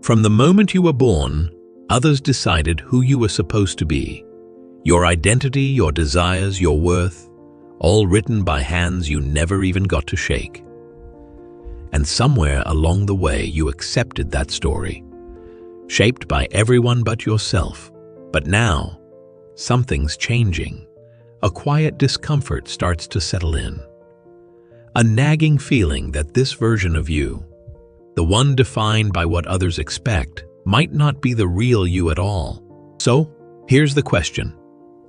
From the moment you were born, others decided who you were supposed to be. Your identity, your desires, your worth, all written by hands you never even got to shake. And somewhere along the way you accepted that story, shaped by everyone but yourself. But now, something's changing. A quiet discomfort starts to settle in. A nagging feeling that this version of you, the one defined by what others expect, might not be the real you at all. So, here's the question.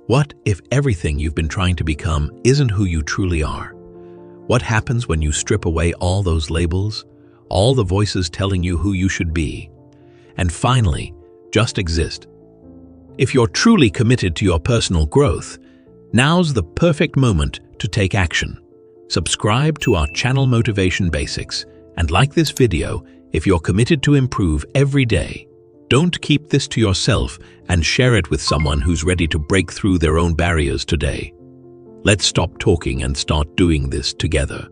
What if everything you've been trying to become isn't who you truly are? What happens when you strip away all those labels, all the voices telling you who you should be, and finally, just exist? If you're truly committed to your personal growth, now's the perfect moment to take action. Subscribe to our channel Motivation Basics and like this video if you're committed to improve every day. Don't keep this to yourself and share it with someone who's ready to break through their own barriers today. Let's stop talking and start doing this together.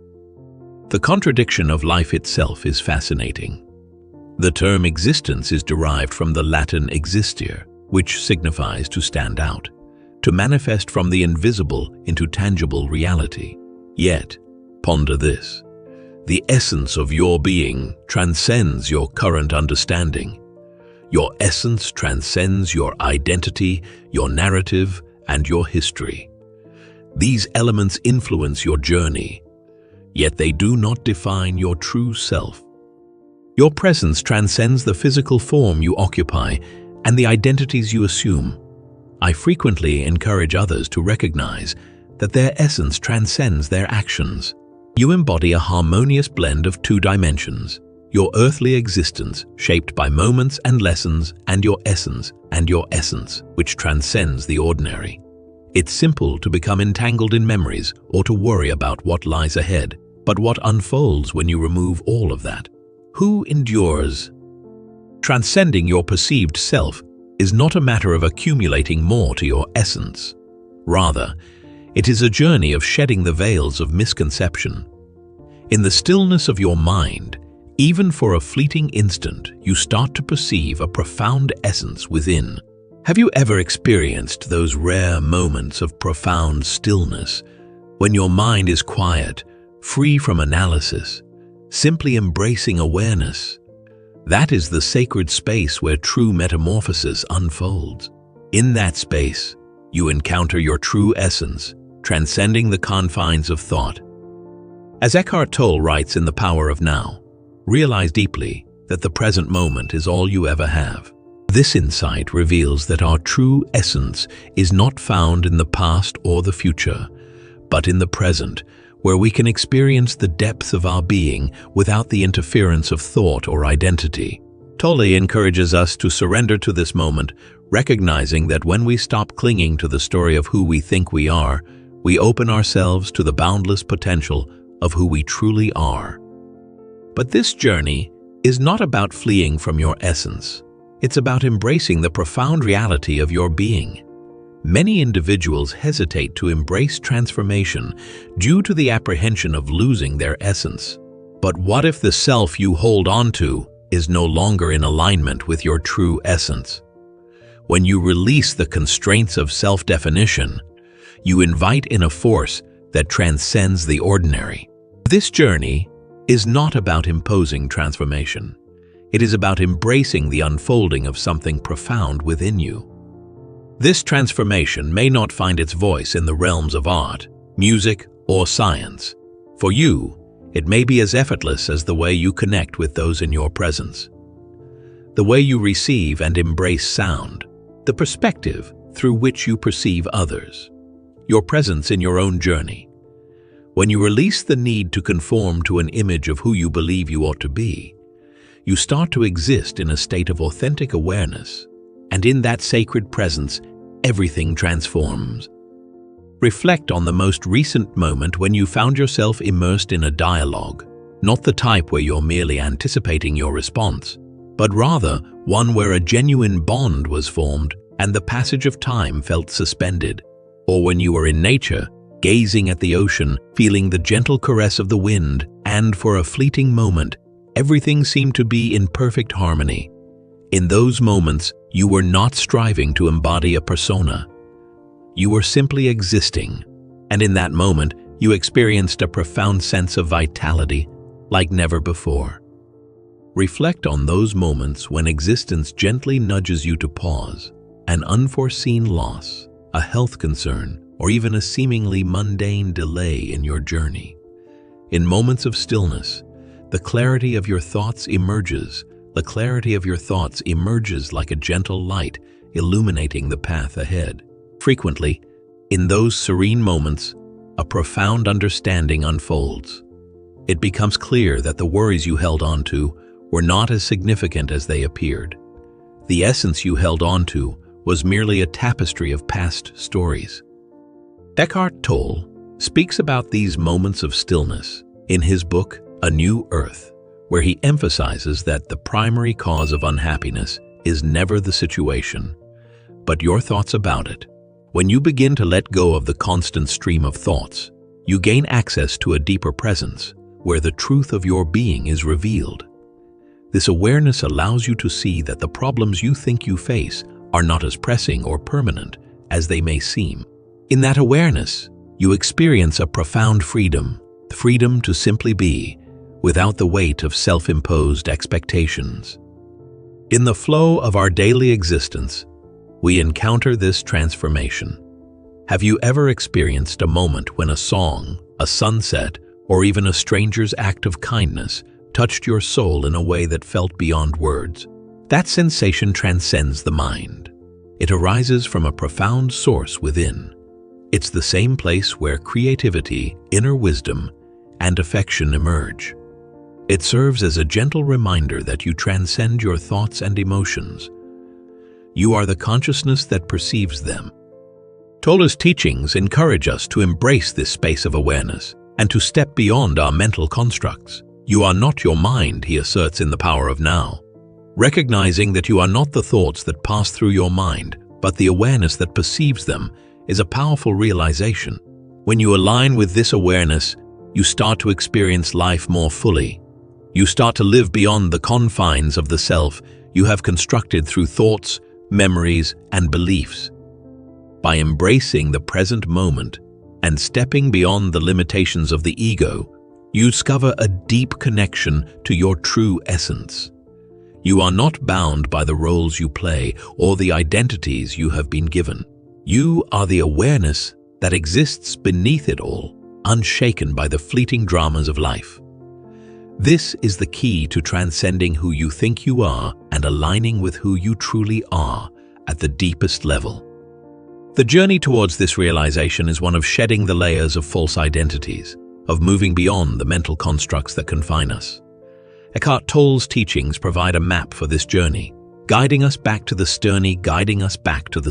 The contradiction of life itself is fascinating. The term existence is derived from the Latin existere, which signifies to stand out, to manifest from the invisible into tangible reality. Yet, ponder this. The essence of your being transcends your current understanding. Your essence transcends your identity, your narrative, and your history. These elements influence your journey, yet they do not define your true self. Your presence transcends the physical form you occupy and the identities you assume. I frequently encourage others to recognize that their essence transcends their actions. You embody a harmonious blend of two dimensions, your earthly existence shaped by moments and lessons, and your essence, which transcends the ordinary. It's simple to become entangled in memories or to worry about what lies ahead, but what unfolds when you remove all of that? Who endures? Transcending your perceived self is not a matter of accumulating more to your essence. Rather, it is a journey of shedding the veils of misconception. In the stillness of your mind, even for a fleeting instant, you start to perceive a profound essence within. Have you ever experienced those rare moments of profound stillness, when your mind is quiet, free from analysis, simply embracing awareness? That is the sacred space where true metamorphosis unfolds. In that space, you encounter your true essence, transcending the confines of thought. As Eckhart Tolle writes in The Power of Now, realize deeply that the present moment is all you ever have. This insight reveals that our true essence is not found in the past or the future, but in the present, where we can experience the depth of our being without the interference of thought or identity. Tolle encourages us to surrender to this moment, recognizing that when we stop clinging to the story of who we think we are, we open ourselves to the boundless potential of who we truly are. But this journey is not about fleeing from your essence. It's about embracing the profound reality of your being. Many individuals hesitate to embrace transformation due to the apprehension of losing their essence. But what if the self you hold on to is no longer in alignment with your true essence? When you release the constraints of self-definition, you invite in a force that transcends the ordinary. This journey is not about imposing transformation. It is about embracing the unfolding of something profound within you. This transformation may not find its voice in the realms of art, music, or science. For you, it may be as effortless as the way you connect with those in your presence, the way you receive and embrace sound, the perspective through which you perceive others, your presence in your own journey. When you release the need to conform to an image of who you believe you ought to be, you start to exist in a state of authentic awareness, and in that sacred presence, everything transforms. Reflect on the most recent moment when you found yourself immersed in a dialogue, not the type where you're merely anticipating your response, but rather one where a genuine bond was formed and the passage of time felt suspended. Or when you were in nature, gazing at the ocean, feeling the gentle caress of the wind, and for a fleeting moment, everything seemed to be in perfect harmony. In those moments, you were not striving to embody a persona. You were simply existing, and in that moment, you experienced a profound sense of vitality like never before. Reflect on those moments when existence gently nudges you to pause. An unforeseen loss, a health concern, or even a seemingly mundane delay in your journey. In moments of stillness, the clarity of your thoughts emerges. The clarity of your thoughts emerges like a gentle light, illuminating the path ahead. Frequently, in those serene moments, a profound understanding unfolds. It becomes clear that the worries you held on to were not as significant as they appeared. The essence you held on to was merely a tapestry of past stories. Eckhart Tolle speaks about these moments of stillness in his book, A New Earth, where he emphasizes that the primary cause of unhappiness is never the situation, but your thoughts about it. When you begin to let go of the constant stream of thoughts, you gain access to a deeper presence, where the truth of your being is revealed. This awareness allows you to see that the problems you think you face are not as pressing or permanent as they may seem. In that awareness, you experience a profound freedom to simply be, without the weight of self-imposed expectations. In the flow of our daily existence, we encounter this transformation. Have you ever experienced a moment when a song, a sunset, or even a stranger's act of kindness touched your soul in a way that felt beyond words? That sensation transcends the mind. It arises from a profound source within. It's the same place where creativity, inner wisdom, and affection emerge. It serves as a gentle reminder that you transcend your thoughts and emotions. You are the consciousness that perceives them. Tolle's teachings encourage us to embrace this space of awareness and to step beyond our mental constructs. You are not your mind, he asserts in The Power of Now. Recognizing that you are not the thoughts that pass through your mind, but the awareness that perceives them, is a powerful realization. When you align with this awareness, you start to experience life more fully. You start to live beyond the confines of the self you have constructed through thoughts, memories, and beliefs. By embracing the present moment and stepping beyond the limitations of the ego, you discover a deep connection to your true essence. You are not bound by the roles you play or the identities you have been given. You are the awareness that exists beneath it all, unshaken by the fleeting dramas of life. This is the key to transcending who you think you are and aligning with who you truly are at the deepest level. The journey towards this realization is one of shedding the layers of false identities, of moving beyond the mental constructs that confine us. Eckhart Tolle's teachings provide a map for this journey, guiding us back to the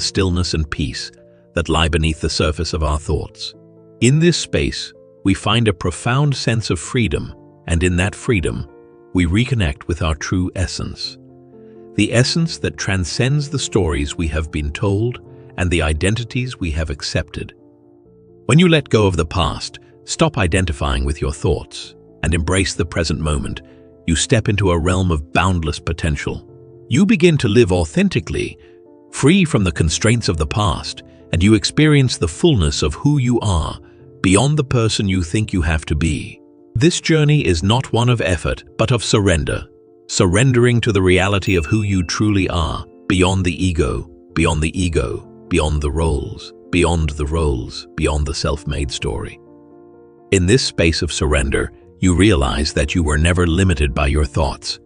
stillness and peace that lie beneath the surface of our thoughts. In this space, we find a profound sense of freedom, and in that freedom, we reconnect with our true essence. The essence that transcends the stories we have been told and the identities we have accepted. When you let go of the past, stop identifying with your thoughts, and embrace the present moment, you step into a realm of boundless potential. You begin to live authentically, free from the constraints of the past, and you experience the fullness of who you are, beyond the person you think you have to be. This journey is not one of effort, but of surrender. Surrendering to the reality of who you truly are, beyond the ego, beyond the roles, beyond the self-made story. In this space of surrender, you realize that you were never limited by your thoughts,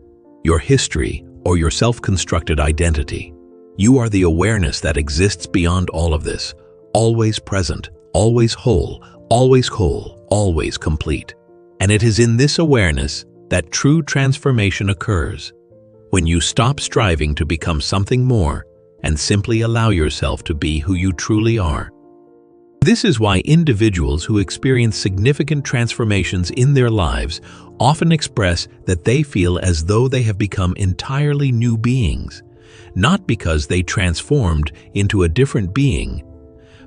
your history, or your self-constructed identity. You are the awareness that exists beyond all of this, always present, always whole, always complete. And it is in this awareness that true transformation occurs, when you stop striving to become something more and simply allow yourself to be who you truly are. This is why individuals who experience significant transformations in their lives often express that they feel as though they have become entirely new beings, not because they transformed into a different being,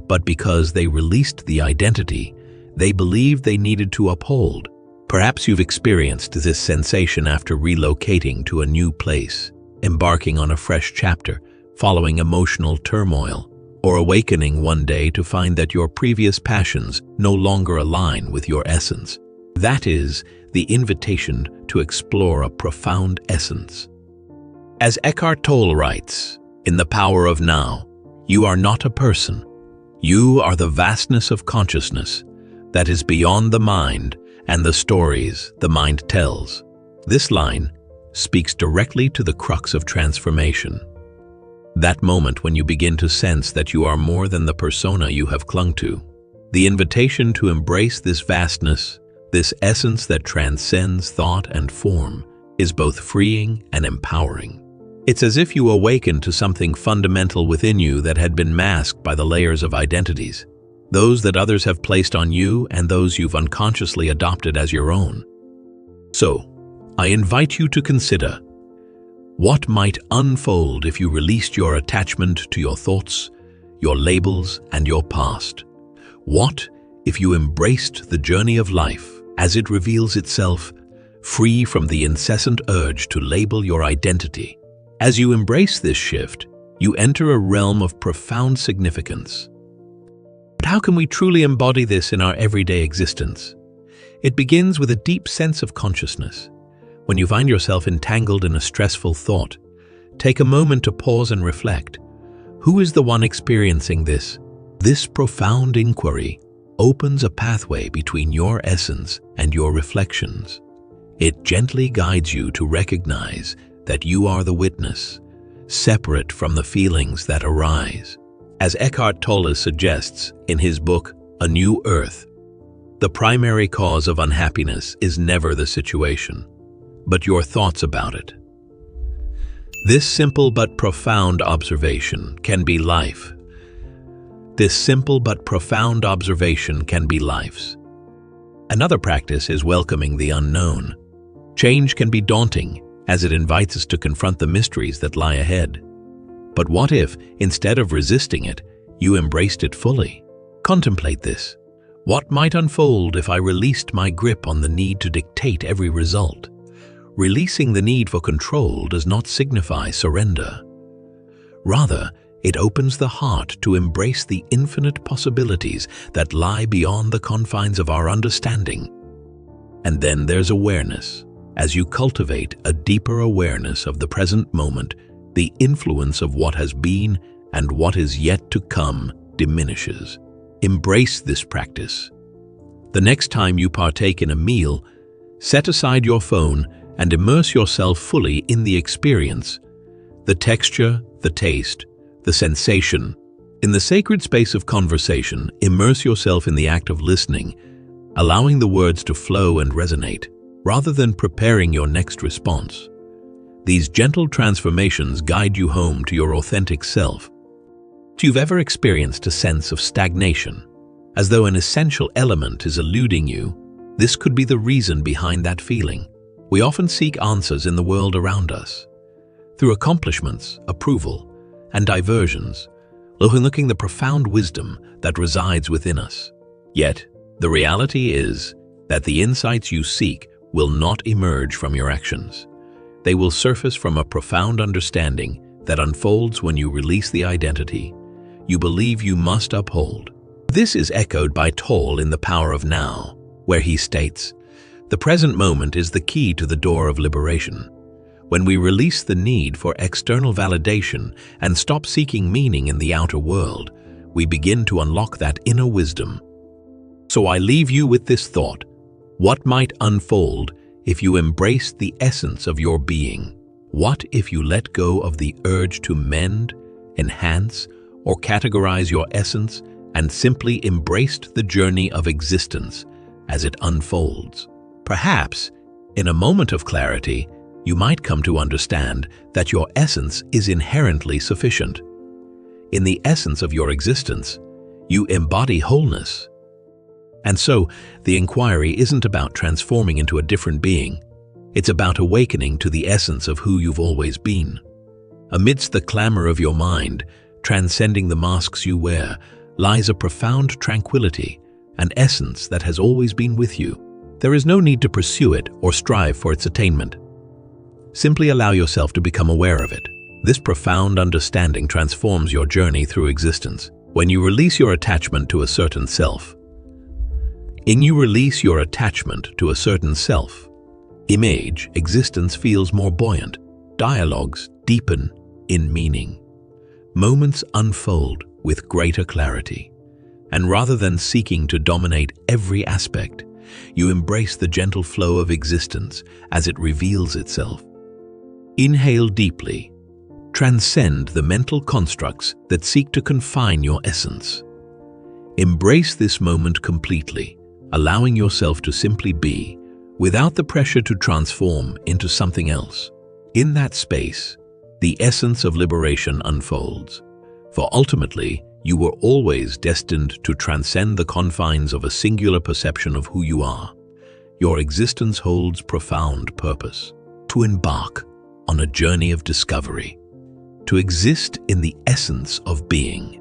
but because they released the identity they believed they needed to uphold. Perhaps you've experienced this sensation after relocating to a new place. embarking on a fresh chapter, following emotional turmoil, or awakening one day to find that your previous passions no longer align with your essence. That is the invitation to explore a profound essence. As Eckhart Tolle writes, in The Power of Now, you are not a person. You are the vastness of consciousness that is beyond the mind and the stories the mind tells. This line speaks directly to the crux of transformation. That moment when you begin to sense that you are more than the persona you have clung to. The invitation to embrace this vastness, this essence that transcends thought and form, is both freeing and empowering. It's as if you awaken to something fundamental within you that had been masked by the layers of identities, those that others have placed on you and those you've unconsciously adopted as your own. So, I invite you to consider what might unfold if you released your attachment to your thoughts, your labels, and your past. What if you embraced the journey of life as it reveals itself, free from the incessant urge to label your identity? As you embrace this shift, you enter a realm of profound significance. But how can we truly embody this in our everyday existence? It begins with a deep sense of consciousness. When you find yourself entangled in a stressful thought, take a moment to pause and reflect. Who is the one experiencing this? This profound inquiry opens a pathway between your essence and your reflections. It gently guides you to recognize that you are the witness, separate from the feelings that arise. As Eckhart Tolle suggests in his book, A New Earth, the primary cause of unhappiness is never the situation, but your thoughts about it. This simple but profound observation can be life. This simple but profound observation can be life's. Another practice is welcoming the unknown. Change can be daunting, as it invites us to confront the mysteries that lie ahead. But what if, instead of resisting it, you embraced it fully? Contemplate this. What might unfold if I released my grip on the need to dictate every result? Releasing the need for control does not signify surrender. Rather, it opens the heart to embrace the infinite possibilities that lie beyond the confines of our understanding. And then there's awareness. As you cultivate a deeper awareness of the present moment, the influence of what has been and what is yet to come diminishes. Embrace this practice. The next time you partake in a meal, set aside your phone and immerse yourself fully in the experience, the texture, the taste, the sensation. In the sacred space of conversation, immerse yourself in the act of listening, allowing the words to flow and resonate, rather than preparing your next response. These gentle transformations guide you home to your authentic self. If you've ever experienced a sense of stagnation, as though an essential element is eluding you, this could be the reason behind that feeling. We often seek answers in the world around us, through accomplishments, approval, and diversions, overlooking the profound wisdom that resides within us. Yet, the reality is that the insights you seek will not emerge from your actions. They will surface from a profound understanding that unfolds when you release the identity you believe you must uphold. This is echoed by Tolle in The Power of Now, where he states, "The present moment is the key to the door of liberation. When we release the need for external validation and stop seeking meaning in the outer world, we begin to unlock that inner wisdom." So I leave you with this thought. What might unfold if you embraced the essence of your being? What if you let go of the urge to mend, enhance, or categorize your essence and simply embraced the journey of existence as it unfolds? Perhaps, in a moment of clarity, you might come to understand that your essence is inherently sufficient. In the essence of your existence, you embody wholeness. And so, the inquiry isn't about transforming into a different being. It's about awakening to the essence of who you've always been. Amidst the clamor of your mind, transcending the masks you wear, lies a profound tranquility, an essence that has always been with you. There is no need to pursue it or strive for its attainment. Simply allow yourself to become aware of it. This profound understanding transforms your journey through existence. When you release your attachment to a certain self, image, existence feels more buoyant. Dialogues deepen in meaning. Moments unfold with greater clarity. And rather than seeking to dominate every aspect, you embrace the gentle flow of existence as it reveals itself. Inhale deeply. Transcend the mental constructs that seek to confine your essence. Embrace this moment completely, allowing yourself to simply be, without the pressure to transform into something else. In that space, the essence of liberation unfolds, for ultimately, you were always destined to transcend the confines of a singular perception of who you are. Your existence holds profound purpose: to embark on a journey of discovery, to exist in the essence of being.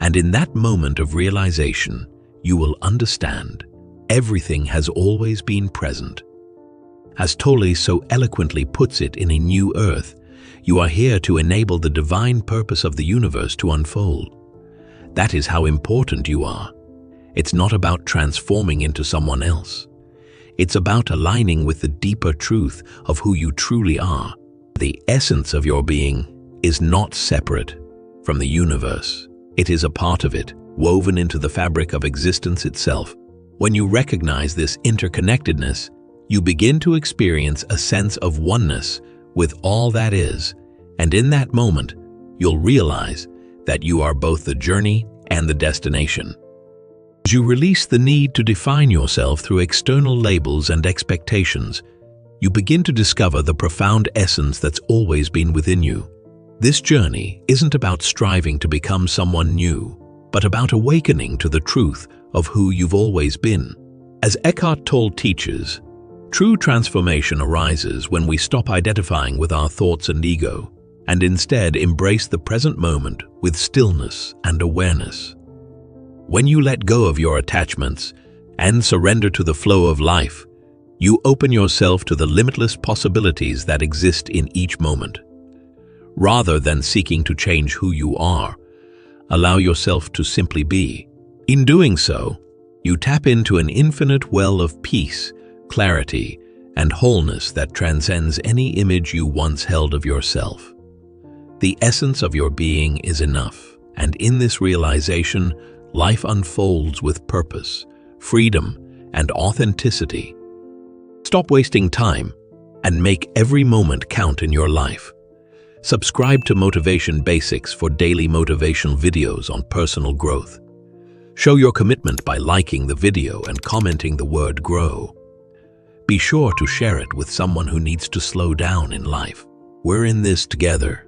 And in that moment of realization, you will understand everything has always been present. As Tolle so eloquently puts it in A New Earth, you are here to enable the divine purpose of the universe to unfold. That is how important you are. It's not about transforming into someone else. It's about aligning with the deeper truth of who you truly are. The essence of your being is not separate from the universe. It is a part of it, woven into the fabric of existence itself. When you recognize this interconnectedness, you begin to experience a sense of oneness with all that is, and in that moment, you'll realize that you are both the journey and the destination. As you release the need to define yourself through external labels and expectations, you begin to discover the profound essence that's always been within you. This journey isn't about striving to become someone new, but about awakening to the truth of who you've always been. As Eckhart Tolle teaches, true transformation arises when we stop identifying with our thoughts and ego, and instead embrace the present moment with stillness and awareness. When you let go of your attachments and surrender to the flow of life, you open yourself to the limitless possibilities that exist in each moment. Rather than seeking to change who you are, allow yourself to simply be. In doing so, you tap into an infinite well of peace, clarity, and wholeness that transcends any image you once held of yourself. The essence of your being is enough, and in this realization, life unfolds with purpose, freedom, and authenticity. Stop wasting time and make every moment count in your life. Subscribe to Motivation Basics for daily motivational videos on personal growth. Show your commitment by liking the video and commenting the word GROW. Be sure to share it with someone who needs to slow down in life. We're in this together.